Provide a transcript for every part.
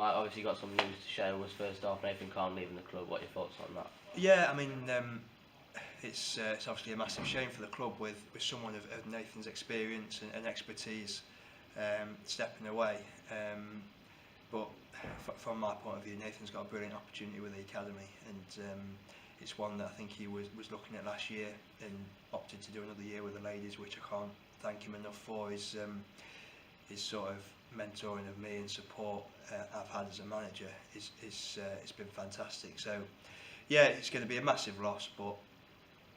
Mike, obviously you got some news to share with us first off. Nathan Khan leaving the club. What are your thoughts on that? Yeah, I mean, it's obviously a massive shame for the club with someone of Nathan's experience and expertise stepping away. But from my point of view, Nathan's got a brilliant opportunity with the academy, and it's one that I think he was looking at last year and opted to do another year with the ladies, which I can't thank him enough for. His sort of mentoring of me and support I've had as a manager it's been fantastic. So yeah, it's going to be a massive loss, but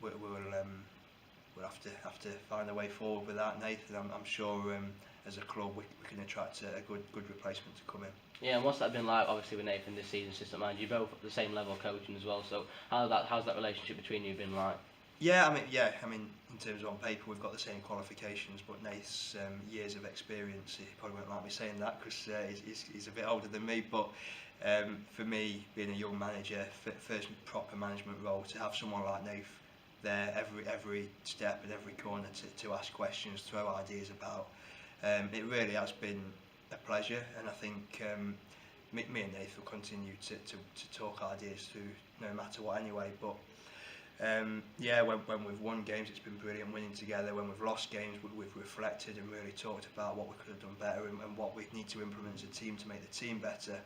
we'll have to find a way forward with that, Nathan. I'm sure as a club we can attract a good replacement to come in. Yeah, and what's that been like, obviously, with Nathan this season, assistant manager? You're both at the same level of coaching as well, so how's that relationship between you been like? Yeah, I mean, in terms of on paper, we've got the same qualifications, but Nath's years of experience, he probably won't like me saying that because he's a bit older than me, but for me, being a young manager, first proper management role, to have someone like Nath there every step and every corner to ask questions, throw ideas about, it really has been a pleasure, and I think me and Nath will continue to talk ideas through no matter what anyway, but yeah, when we've won games, it's been brilliant winning together. When we've lost games, we've reflected and really talked about what we could have done better and what we need to implement as a team to make the team better.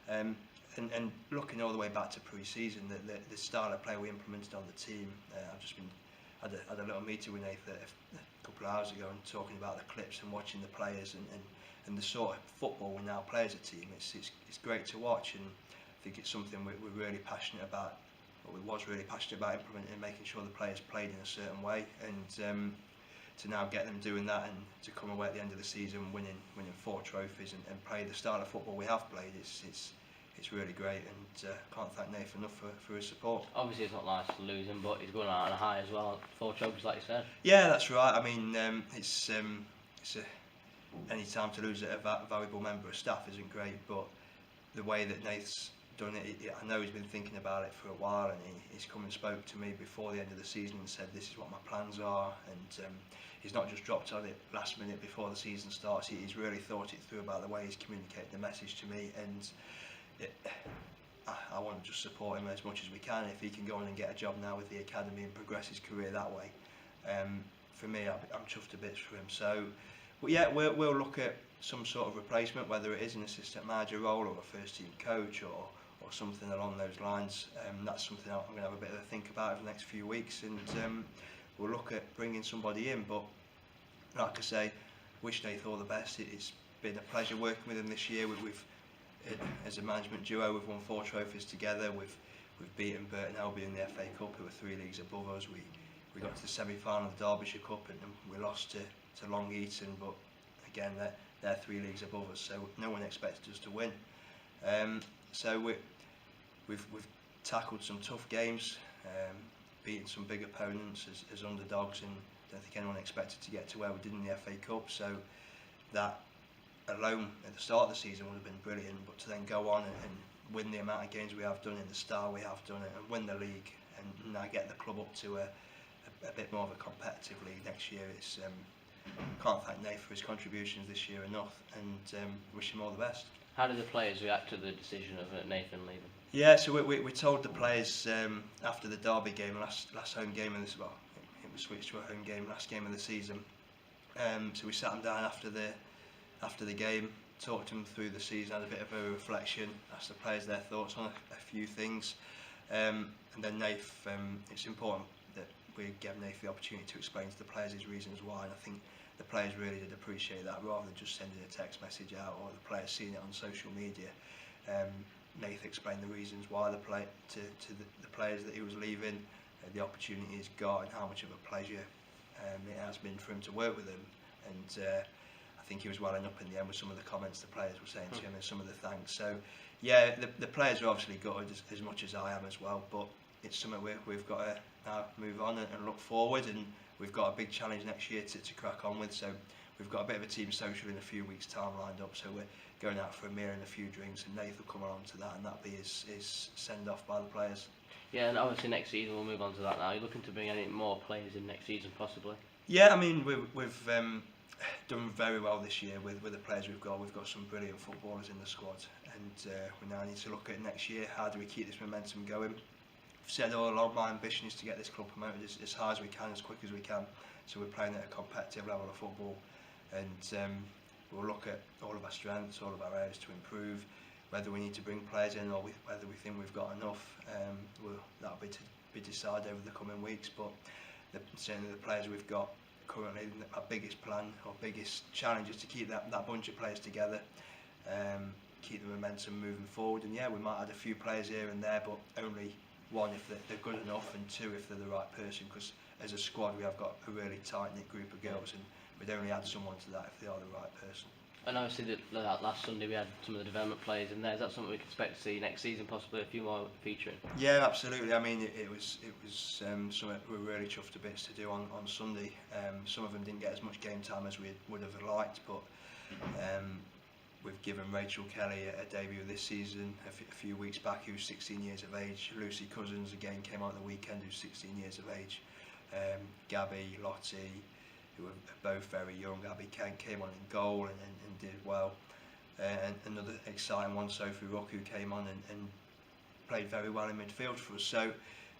And looking all the way back to pre-season, the style of play we implemented on the team, I've just had a little meeting with Nathan a couple of hours ago and talking about the clips and watching the players and the sort of football we now play as a team. It's great to watch, and I think it's something we're really passionate about. We was really passionate about implementing and making sure the players played in a certain way, and to now get them doing that and to come away at the end of the season winning 4 trophies and play the style of football we have played, it's really great, and can't thank Nathan enough for his support. Obviously it's not nice losing, but he's going out on a high as well. 4 trophies, like you said. Yeah, that's right. I mean, any time to lose a valuable member of staff isn't great, but the way that Nath's done it, I know he's been thinking about it for a while, and he's come and spoke to me before the end of the season and said this is what my plans are, and he's not just dropped on it last minute before the season starts. He's really thought it through about the way he's communicated the message to me, and I want to just support him as much as we can. If he can go on and get a job now with the academy and progress his career that way, for me, I'm chuffed to bits for him. So, but yeah, we'll look at some sort of replacement, whether it is an assistant manager role or a first team coach or something along those lines. That's something I'm going to have a bit of a think about over the next few weeks, and we'll look at bringing somebody in. But like I say, wish Nathan all the best. It's been a pleasure working with him this year. We've as a management duo, we've won 4 trophies together. We've beaten Burton Albion in the FA Cup, who were 3 leagues above us. We got to the semi-final of the Derbyshire Cup, and we lost to Long Eaton, but again they're 3 leagues above us, so no one expected us to win. So we've tackled some tough games, beaten some big opponents as underdogs, and I don't think anyone expected to get to where we did in the FA Cup. So that alone at the start of the season would have been brilliant, but to then go on and win the amount of games we have done in the style we have done, and win the league, and now get the club up to a bit more of a competitive league next year, it's can't thank Nate for his contributions this year enough, and wish him all the best. How did the players react to the decision of Nathan leaving? Yeah, so we told the players after the Derby game, last home game of this, well, it was switched to a home game, last game of the season. So we sat them down after the game, talked them through the season, had a bit of a reflection, asked the players their thoughts on a few things, and then Nath, it's important that we gave Nath the opportunity to explain to the players his reasons why, and I think the players really did appreciate that, rather than just sending a text message out or the players seeing it on social media. Nath explained the reasons why the players that he was leaving, the opportunity he's got, and how much of a pleasure it has been for him to work with him. And I think he was welling up in the end with some of the comments the players were saying to him and some of the thanks. So yeah, the players are obviously gutted as much as I am as well, but it's something we've got to now move on and look forward, and we've got a big challenge next year to crack on with. So we've got a bit of a team social in a few weeks' time lined up, so we're going out for a meal and a few drinks, and Nathan will come along to that, and that'll be his send-off by the players. Yeah, and obviously next season, we'll move on to that now. Are you looking to bring any more players in next season, possibly? Yeah, I mean, we've done very well this year with the players we've got. We've got some brilliant footballers in the squad, and we now need to look at next year. How do we keep this momentum going? I've said all along, my ambition is to get this club promoted as high as we can, as quick as we can. So we're playing at a competitive level of football, and we'll look at all of our strengths, all of our areas to improve. Whether we need to bring players in or whether we think we've got enough, that'll be decided over the coming weeks. But certainly the players we've got currently, our biggest plan or biggest challenge is to keep that bunch of players together, keep the momentum moving forward. And yeah, we might add a few players here and there, but only one if they're good enough, and two if they're the right person, because as a squad we have got a really tight-knit group of girls, and we'd only add someone to that if they are the right person. And obviously that last Sunday we had some of the development players in there. Is that something we can expect to see next season, possibly a few more featuring? Yeah, absolutely. I mean, it was something we were really chuffed to bits to do on Sunday. Some of them didn't get as much game time as we would have liked, but we've given Rachel Kelly a debut this season a few weeks back, who's 16 years of age. Lucy Cousins again came out at the weekend, who's 16 years of age. Gabby, Lottie, who are both very young. Abby Kent came on in goal and did well. And another exciting one, Sophie Rook, who came on and played very well in midfield for us. So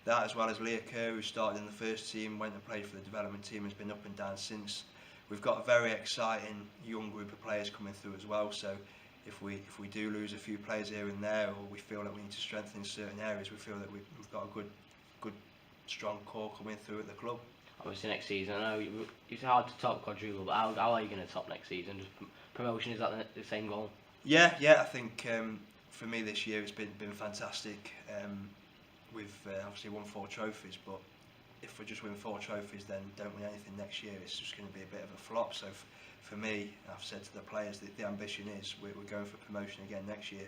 that, as well as Leah Kerr, who started in the first team, went and played for the development team, has been up and down since. We've got a very exciting young group of players coming through as well. So if we do lose a few players here and there, or we feel that we need to strengthen certain areas, we feel that we've got a good strong core coming through at the club. Obviously next season, I know it's hard to top quadruple, but how are you going to top next season? Just promotion, is that the same goal? Yeah, I think for me this year it's been fantastic. We've obviously won 4 trophies, but if we just win 4 trophies then don't win anything next year, it's just going to be a bit of a flop. So for me, I've said to the players that the ambition is we're going for promotion again next year.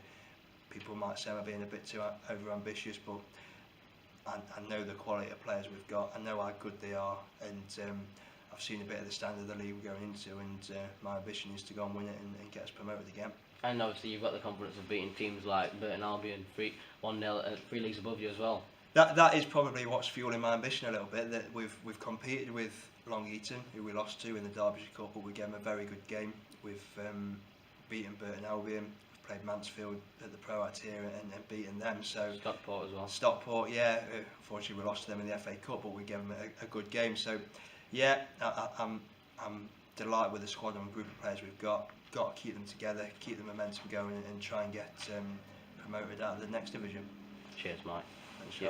People might say I'm being a bit too over ambitious, but I know the quality of players we've got, I know how good they are, and I've seen a bit of the standard of the league we're going into, and my ambition is to go and win it and get us promoted again. And obviously you've got the confidence of beating teams like Burton Albion 1-0 3 leagues above you as well. That is probably what's fueling my ambition a little bit, that we've competed with Long Eaton, who we lost to in the Derbyshire Cup, but we gave them a very good game. We've beaten Burton Albion, played Mansfield at the Pro At here and beaten them. So Stockport as well. Stockport, yeah. Unfortunately, we lost to them in the FA Cup, but we gave them a good game. So, yeah, I'm delighted with the squad and group of players we've got. Got to keep them together, keep the momentum going, and try and get promoted out of the next division. Cheers, Mike. Thank you.